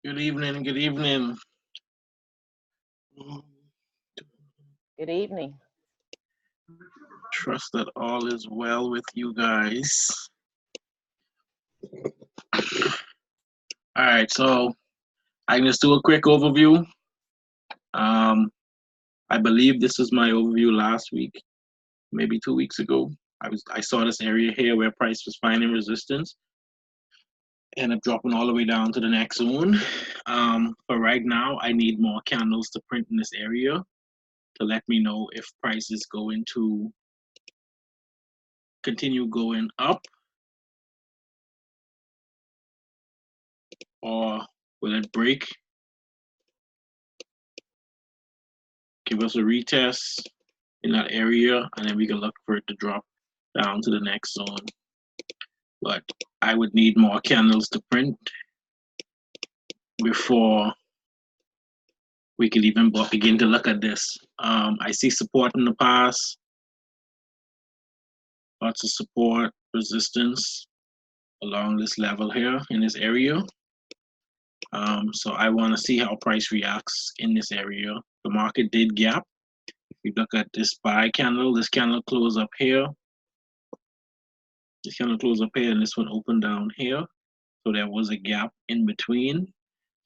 Good evening. Good evening. Good evening. Trust that all is well with you guys. All right, so I can just do a quick overview. I believe this was my overview last week, maybe 2 weeks ago. I saw this area here where price was finding resistance, end up dropping all the way down to the next zone. But right now, I need more candles to print in this area to let me know if price is going to continue going up or will it break, give us a retest in that area, and then we can look for it to drop down to the next zone. But I would need more candles to print before we could even begin to look at this. I see support in the past, lots of support, resistance along this level here in this area. So I want to see how price reacts in this area. The market did gap. If you look at this buy candle, this candle closed up here. This candle closed up here, and this one opened down here. So there was a gap in between.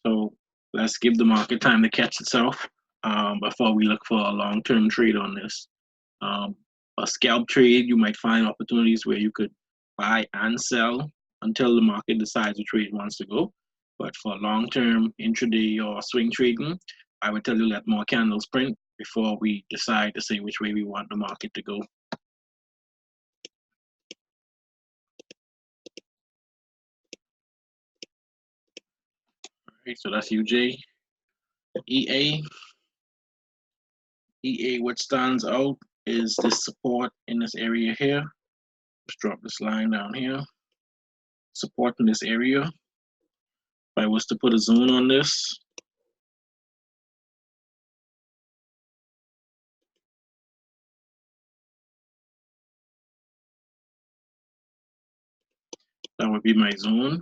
So let's give the market time to catch itself before we look for a long-term trade on this. A scalp trade, you might find opportunities where you could buy and sell until the market decides which way it wants to go. But for long-term intraday or swing trading, I would tell you let more candles print before we decide to say which way we want the market to go. All right, so that's UJ. EA. EA, what stands out is this support in this area here. Let's drop this line down here. Support in this area. If I was to put a zone on this, that would be my zone.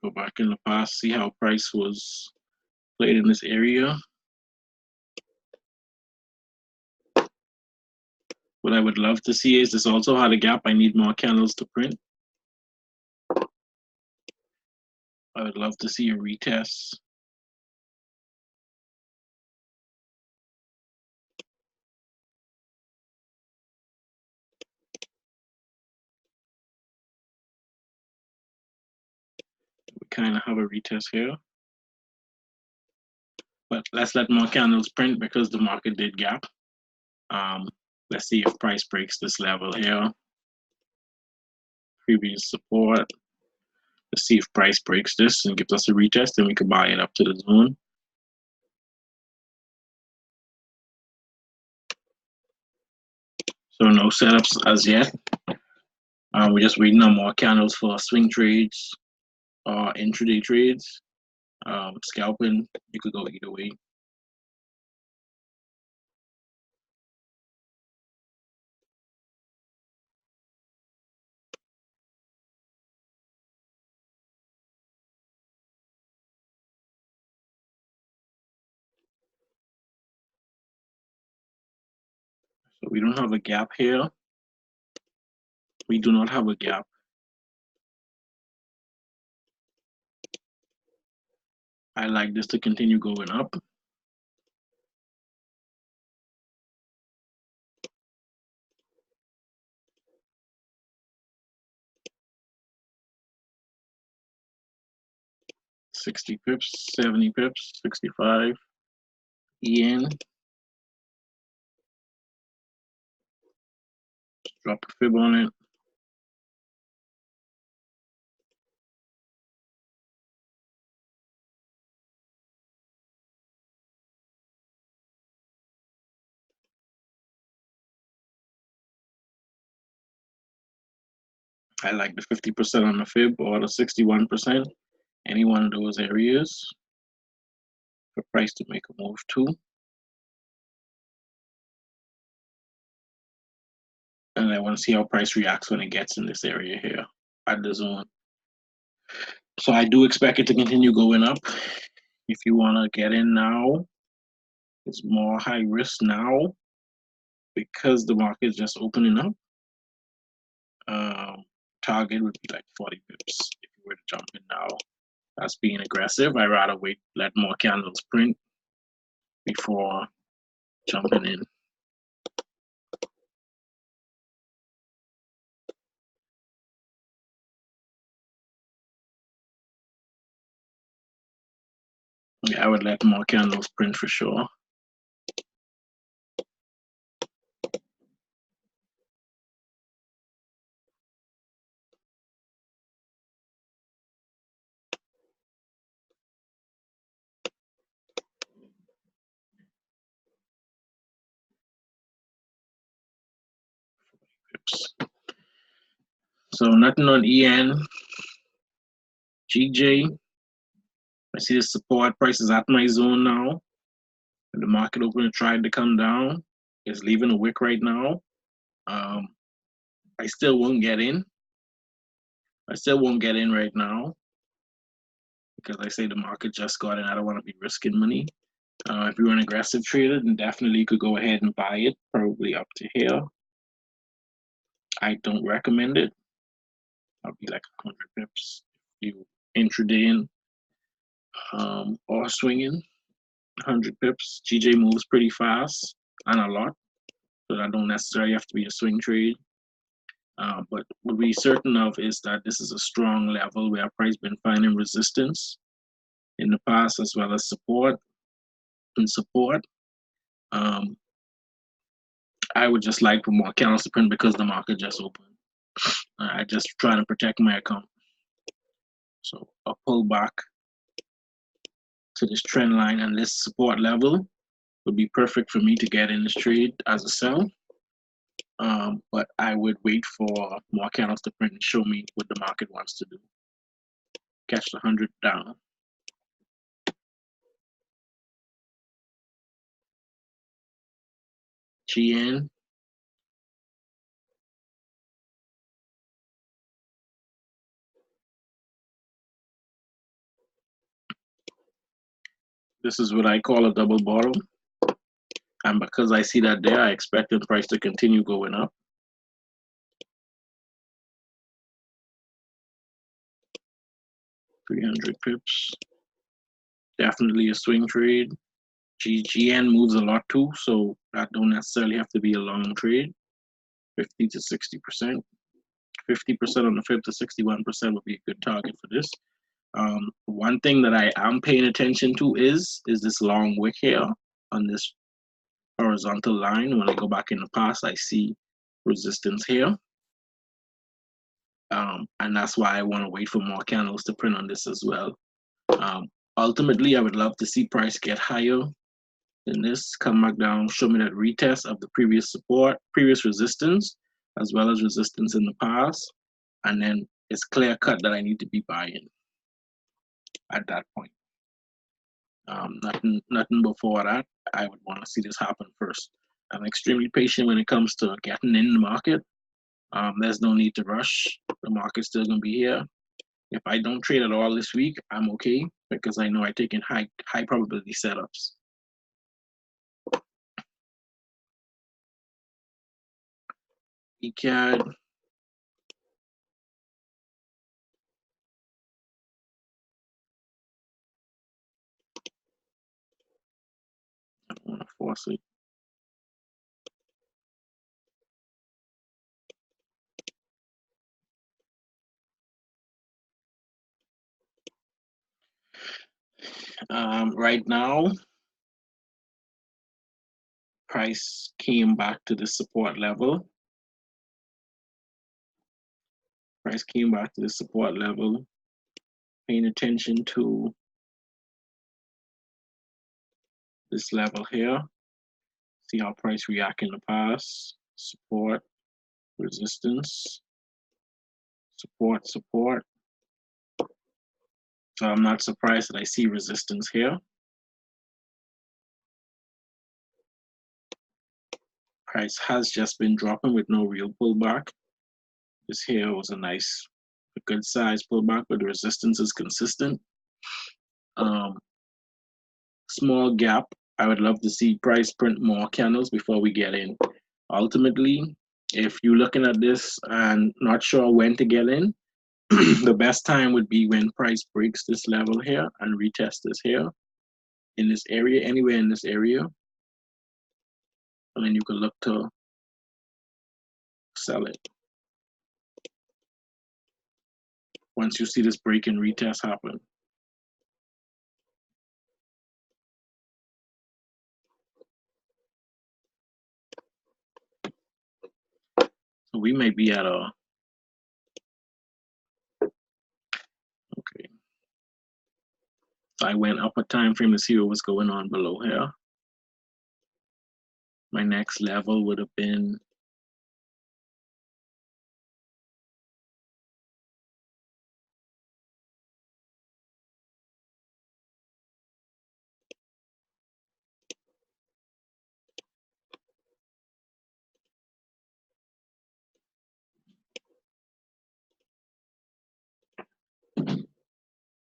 Go back in the past, see how price was played in this area. What I would love to see is this also had a gap. I need more candles to print. I would love to see a retest. We kind of have a retest here. But let's let more candles print because the market did gap. Let's see if price breaks this level here. Previous support. Let's see if price breaks this and gives us a retest, then we can buy it up to the zone. So no setups as yet. We're just waiting on more candles for swing trades or intraday trades. Scalping, you could go either way. So we don't have a gap here. We do not have a gap. I like this to continue going up. $60 pips, 70 pips, 65. EN. Drop a fib on it. I like the 50% on the fib or the 61%, any one of those areas for price to make a move to. And I want to see how price reacts when it gets in this area here at the zone. So I do expect it to continue going up. If you want to get in now, it's more high risk now because the market is just opening up. Target would be like 40 pips if you were to jump in now. That's being aggressive. I'd rather wait, let more candles print before jumping in. Yeah, I would let more candles print for sure. Pips. So nothing on EN, GJ. I see the support price is at my zone now. And the market open and tried to come down. It's leaving a wick right now. I still won't get in. I still won't get in right now because I say the market just got in. I don't want to be risking money. If you're an aggressive trader, then definitely you could go ahead and buy it, probably up to here. I don't recommend it. I'll be like 100 pips if you intraday in or swinging. 100 pips. GJ moves pretty fast and a lot, so that don't necessarily have to be a swing trade. But what we're certain of is that this is a strong level where price been finding resistance in the past as well as support. And support, I would just like for more candles to print because the market just opened. I just trying to protect my account. So a pullback to this trend line and this support level would be perfect for me to get in this trade as a sell. But I would wait for more candles to print and show me what the market wants to do. Catch the 100 down. GN. This is what I call a double bottom. And because I see that there, I expect the price to continue going up. $300 pips. Definitely a swing trade. GN moves a lot too, so that don't necessarily have to be a long trade. 50 to 60%. 50% on the fib to 61% would be a good target for this. One thing that I am paying attention to is this long wick here on this horizontal line. When I go back in the past, I see resistance here. And that's why I want to wait for more candles to print on this as well. Ultimately, I would love to see price get higher than this, come back down, show me that retest of the previous support, previous resistance, as well as resistance in the past. And then it's clear cut that I need to be buying at that point. Nothing before that. I would want to see this happen first. I'm extremely patient when it comes to getting in the market. There's no need to rush. The market's still gonna be here. If I don't trade at all this week, I'm okay because I know I take in high probability setups. ECAD. I don't want to force it. Right now, price came back to the support level. Price came back to the support level. Paying attention to this level here. See how price react in the past. Support, resistance, support, support. So I'm not surprised that I see resistance here. Price has just been dropping with no real pullback. This here was a good size pullback, but the resistance is consistent. Small gap. I would love to see price print more candles before we get in. Ultimately, if you're looking at this and not sure when to get in, the best time would be when price breaks this level here and retest this here in this area, anywhere in this area. And then you can look to sell it. Once you see this break and retest happen. So we may be at a, okay. So I went up a time frame to see what was going on below here. My next level would have been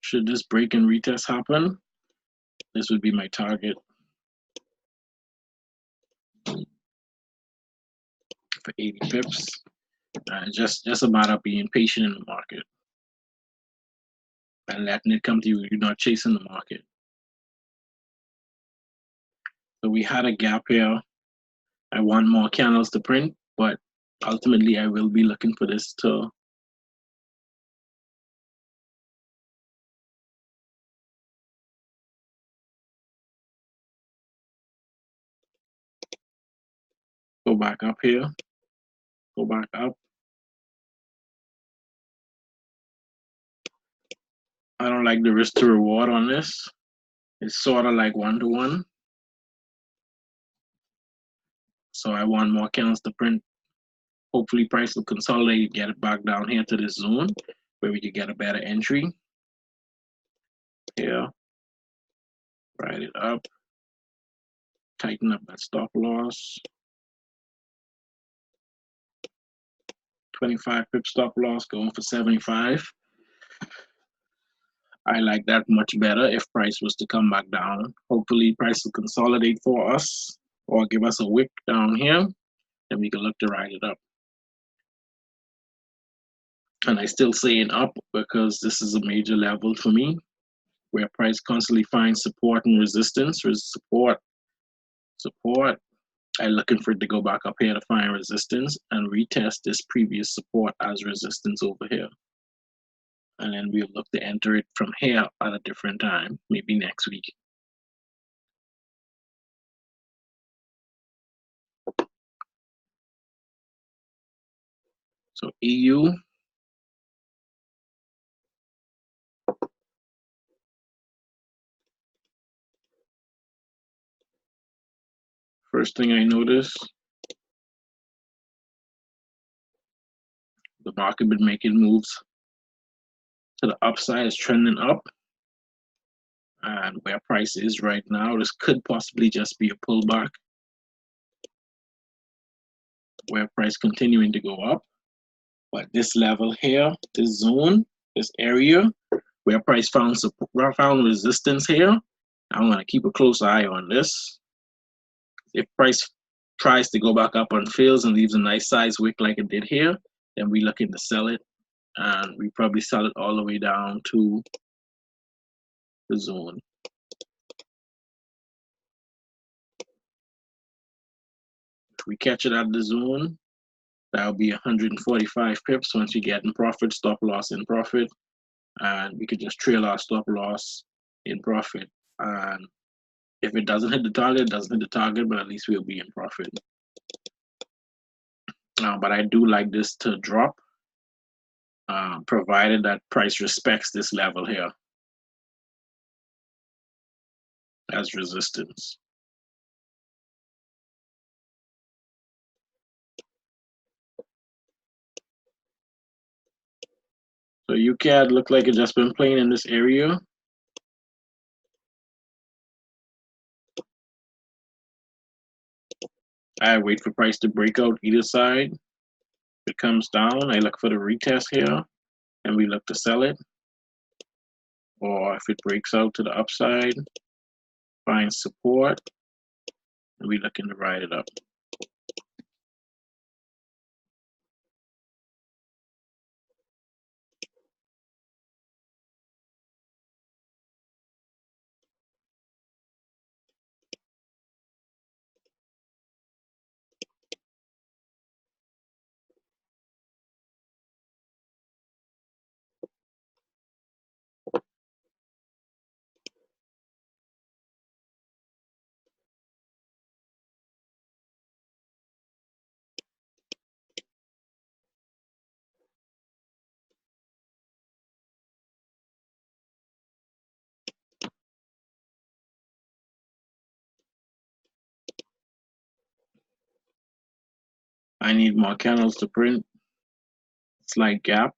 should this break and retest happen, this would be my target for 80 pips. Just a matter of being patient in the market and letting it come to you. You're not chasing the market. So we had a gap here. I want more candles to print, but ultimately I will be looking for this to go back up here, go back up. I don't like the risk to reward on this. It's sort of like 1-to-1. So I want more candles to print. Hopefully price will consolidate, get it back down here to this zone where we could get a better entry. Here, write it up, tighten up that stop loss. 25 pip stop loss, going for 75. I like that much better if price was to come back down. Hopefully price will consolidate for us or give us a wick down here, then we can look to ride it up. And I still saying up because this is a major level for me where price constantly finds support and resistance. Support. I'm looking for it to go back up here to find resistance and retest this previous support as resistance over here. And then we'll look to enter it from here at a different time, maybe next week. So EU. First thing I notice, the market been making moves to the upside, is trending up. And where price is right now, this could possibly just be a pullback. Where price continuing to go up. But this level here, this zone, this area, where price found resistance here, I'm gonna keep a close eye on this. If price tries to go back up and fails and leaves a nice size wick like it did here, then we looking to sell it. And we probably sell it all the way down to the zone. If we catch it at the zone, that'll be 145 pips once we get in profit, stop loss in profit. And we could just trail our stop loss in profit. And if it doesn't hit the target, it doesn't hit the target, but at least we'll be in profit. But I do like this to drop, provided that price respects this level here as resistance. So UCAD look like it's just been playing in this area. I wait for price to break out either side. If it comes down, I look for the retest here, and we look to sell it. Or if it breaks out to the upside, find support, and we looking to ride it up. I need more candles to print. Slight gap.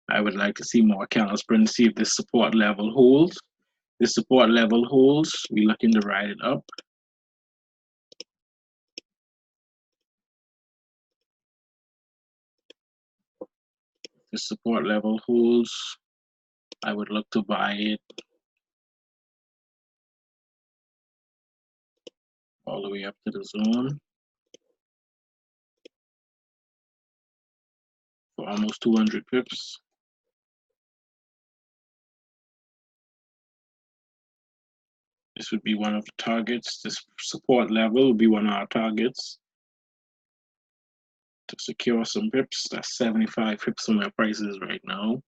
I would like to see more candles print to see if this support level holds. This support level holds, we looking to ride it up. The support level holds, I would look to buy it all the way up to the zone for almost 200 pips. This would be one of the targets. This support level would be one of our targets to secure some pips. That's 75 pips on our prices right now.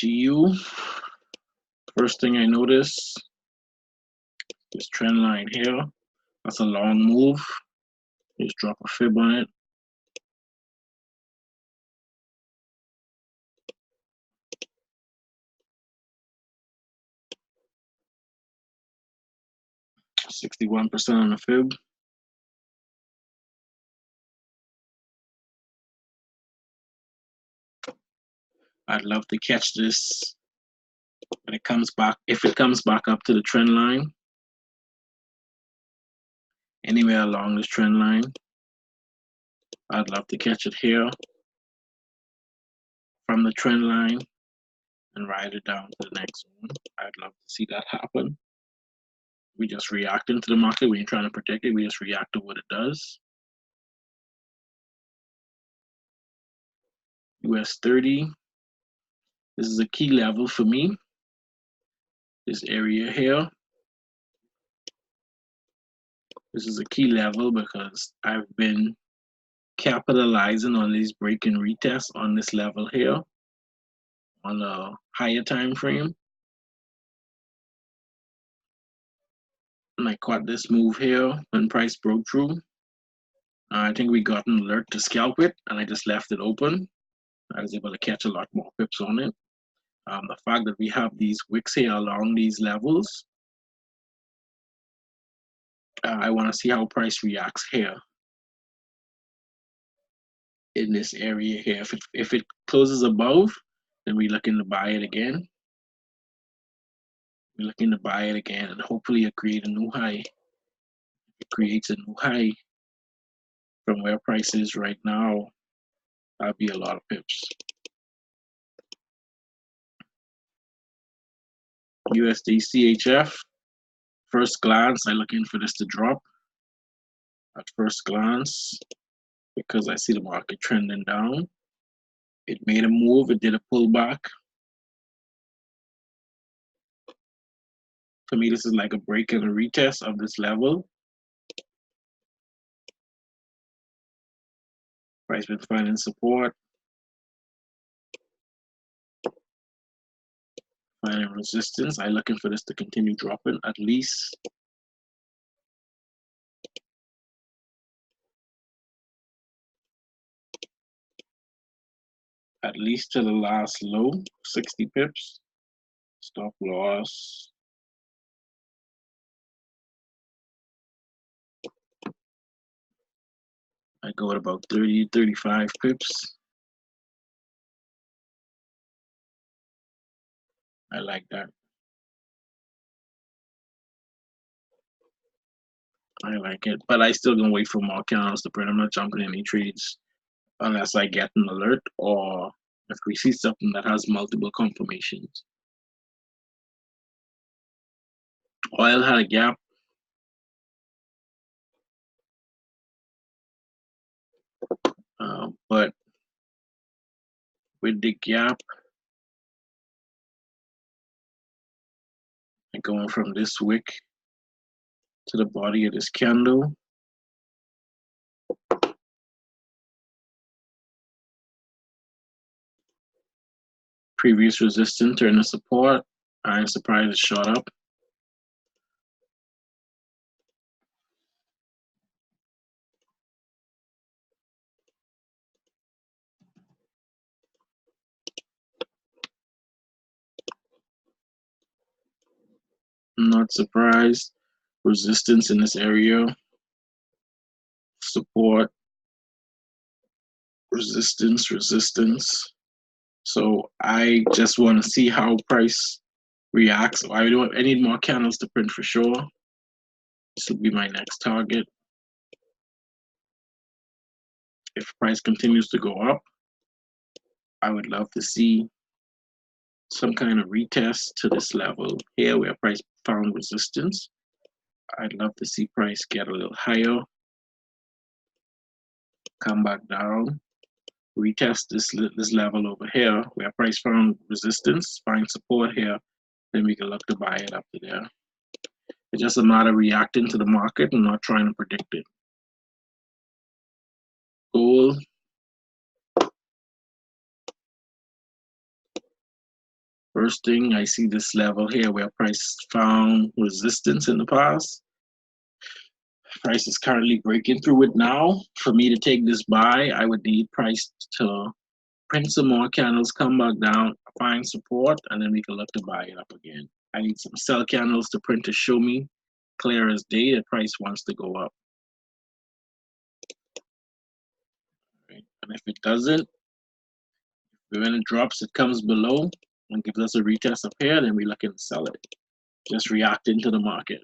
GU, first thing I notice, this trend line here, that's a long move. Just drop a fib on it. %61 on the fib. I'd love to catch this when it comes back, if it comes back up to the trend line, anywhere along this trend line. I'd love to catch it here from the trend line and ride it down to the next one. I'd love to see that happen. We just reacting to the market. We ain't trying to protect it. We just react to what it does. US 30. This is a key level for me. This area here. This is a key level because I've been capitalizing on these break and retests on this level here on a higher time frame. And I caught this move here when price broke through. I think we got an alert to scalp it, and I just left it open. I was able to catch a lot more pips on it. The fact that we have these wicks here along these levels, I want to see how price reacts here in this area here. If it closes above, then we're looking to buy it again. We're looking to buy it again, and hopefully it create a new high. If it creates a new high from where price is right now, that'd be a lot of pips. USD CHF. First glance, I'm looking for this to drop at first glance because I see the market trending down. It made a move, it did a pullback. For me, this is like a break and a retest of this level. Price been finding support, finding resistance. I'm looking for this to continue dropping at least. at least to the last low, 60 pips. Stop loss. I go at about 30, 35 pips. I like that. I like it, but I still gonna wait for more candles to print. I'm not jumping any trades unless I get an alert or if we see something that has multiple confirmations. Oil had a gap. But with the gap, and going from this wick to the body of this candle, previous resistance turn to support. I am surprised it shot up. I'm not surprised. Resistance in this area, support, resistance, resistance. So I just want to see how price reacts. I need more candles to print for sure. This will be my next target. If price continues to go up, I would love to see some kind of retest to this level here where price found resistance. I'd love to see price get a little higher, come back down, retest this level over here where price found resistance, find support here, then we can look to buy it up to there. It's just a matter of reacting to the market and not trying to predict it. Gold. First thing, I see this level here where price found resistance in the past. Price is currently breaking through it now. For me to take this buy, I would need price to print some more candles, come back down, find support, and then we can look to buy it up again. I need some sell candles to print to show me clear as day that price wants to go up. Right. And if it doesn't, when it drops, it comes below and gives us a retest up here, then we look and sell it. Just reacting to the market.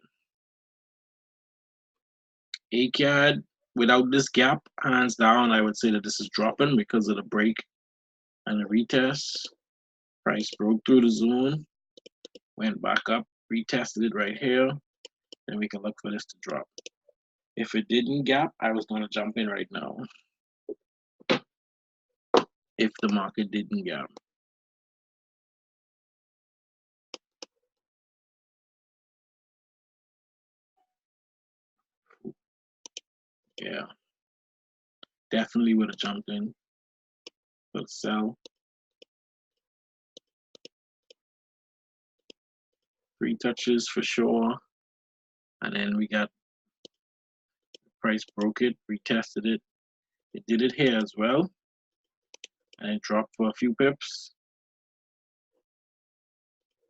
ACAD, without this gap, hands down, I would say that this is dropping because of the break and the retest. Price broke through the zone, went back up, retested it right here, then we can look for this to drop. If it didn't gap, I was going to jump in right now. If the market didn't gap. Yeah. Definitely would have jumped in. Let's sell. 3 touches for sure. And then we got price broke it, retested it. It did it here as well. And it dropped for a few pips.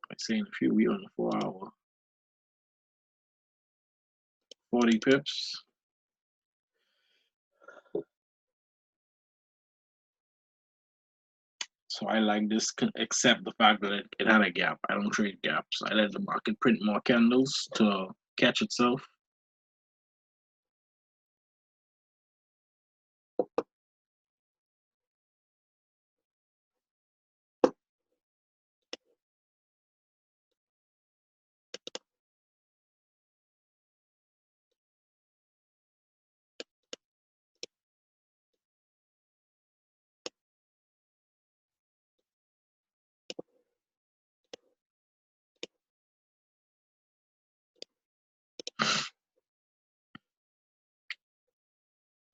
I say in a few, we on the 4 hour. 40 pips. So I like this, except the fact that it had a gap. I don't trade gaps. I let the market print more candles to catch itself.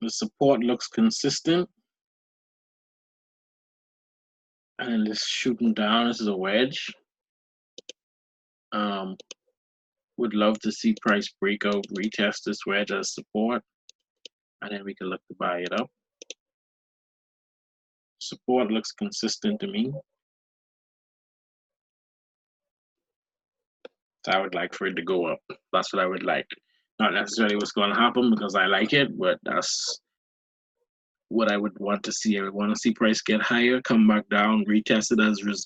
The support looks consistent. And it's shooting down. This is a wedge. Would love to see price break out, retest this wedge as support, and then we can look to buy it up. Support looks consistent to me. So I would like for it to go up. That's what I would like. Not necessarily what's going to happen because I like it, but that's what I would want to see. I would want to see price get higher, come back down, retest it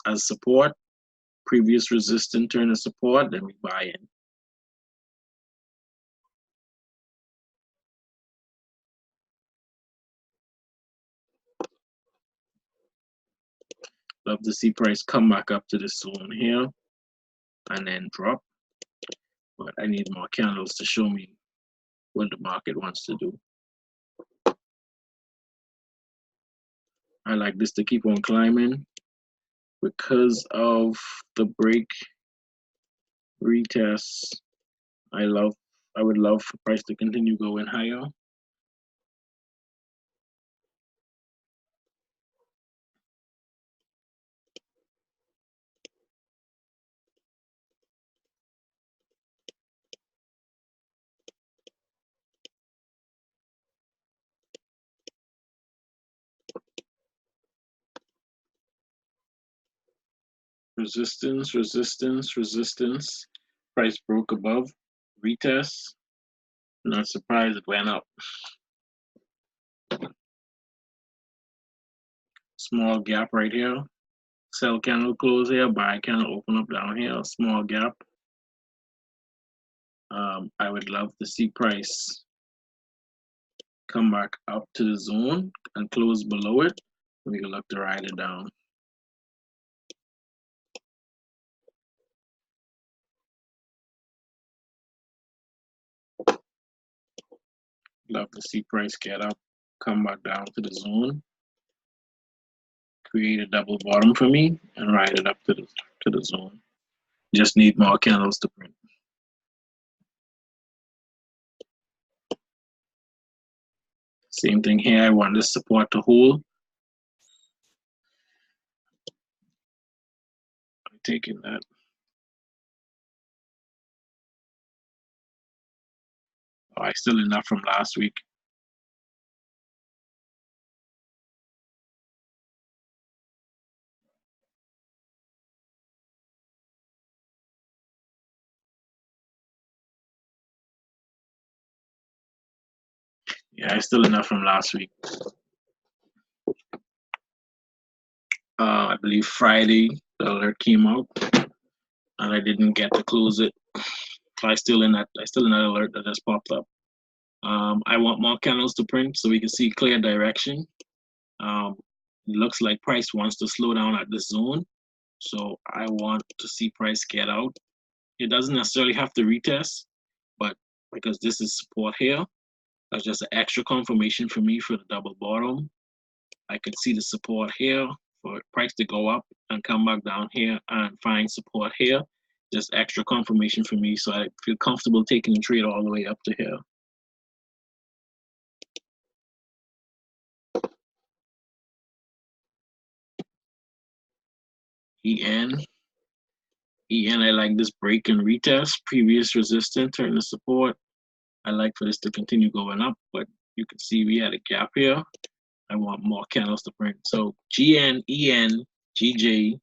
as support, previous resistance turn to support, then we buy in. Love to see price come back up to this zone here and then drop. But I need more candles to show me what the market wants to do. I like this to keep on climbing because of the break retest. I would love for price to continue going higher. Resistance, resistance, resistance. Price broke above, retest. Not surprised it went up. Small gap right here. Sell candle close here, buy candle open up down here. Small gap. I would love to see price come back up to the zone and close below it. We can look to ride it down. Love to see price get up, come back down to the zone, create a double bottom for me, and ride it up to the zone. Just need more candles to print. Same thing here. I want this support to hold. I'm taking that. Oh, I still enough from last week. Yeah, I still enough from last week. I believe Friday the alert came out, and I didn't get to close it. So I still in that alert that just popped up. I want more candles to print so we can see clear direction. It looks like price wants to slow down at this zone, so I want to see price get out. It doesn't necessarily have to retest, but because this is support here, that's just an extra confirmation for me for the double bottom. I could see the support here for price to go up and come back down here and find support here. Just extra confirmation for me, so I feel comfortable taking the trade all the way up to here. EN, I like this break and retest, previous resistance, turn to support. I like for this to continue going up, but you can see we had a gap here. I want more candles to print. So GN, EN, GJ,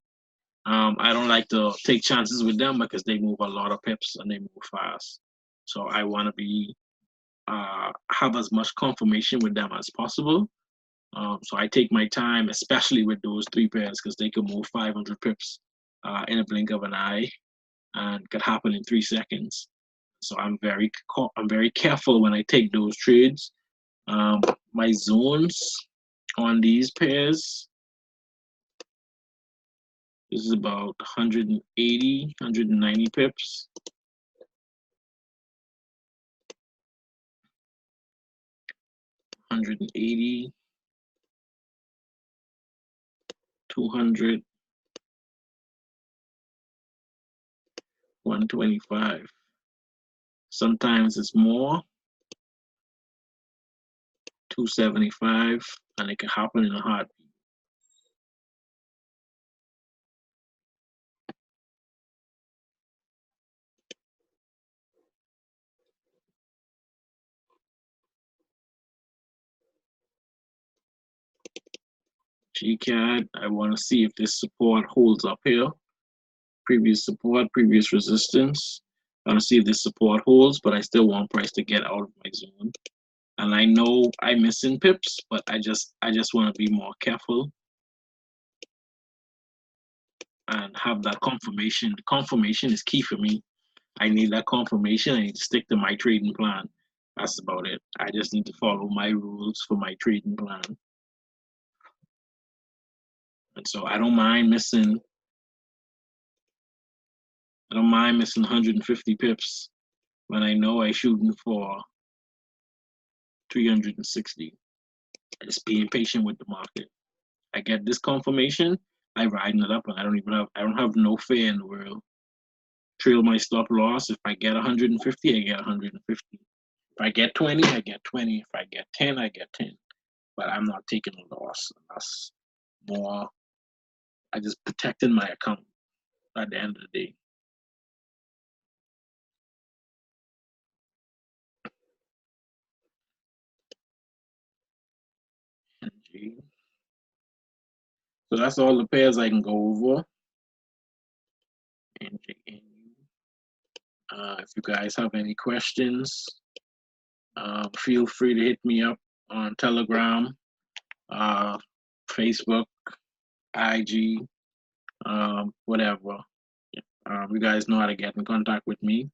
I don't like to take chances with them because they move a lot of pips and they move fast. So I want to be have as much confirmation with them as possible. So I take my time, especially with those three pairs, because they can move 500 pips in a blink of an eye, and could happen in 3 seconds. So I'm very careful when I take those trades. My zones on these pairs is about 180, 190 pips. 180, 200, 125. Sometimes it's more, 275, and it can happen in a heartbeat. GCAD, I want to see if this support holds up here. Previous support, previous resistance. I want to see if this support holds, but I still want price to get out of my zone. And I know I'm missing pips, but I just want to be more careful and have that confirmation. The confirmation is key for me. I need that confirmation. I need to stick to my trading plan. That's about it. I just need to follow my rules for my trading plan. And so I don't mind missing 150 pips when I know I'm shooting for 360. I just being patient with the market. I get this confirmation, I riding it up, and I don't have no fear in the world. Trail my stop loss. If I get 150, I get 150. If I get 20, I get 20. If I get 10, I get 10. But I'm not taking a loss. That's more, I just protecting my account at the end of the day. NG. So that's all the pairs I can go over. NG. If you guys have any questions, feel free to hit me up on Telegram, Facebook, IG, whatever. You guys know how to get in contact with me.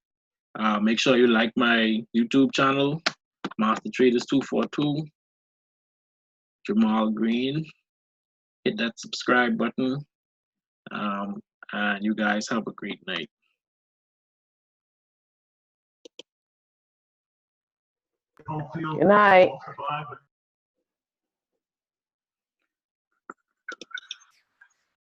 Make sure you like my YouTube channel, Master Traders 242, Jamal Green. Hit that subscribe button. And you guys have a great night. Good night.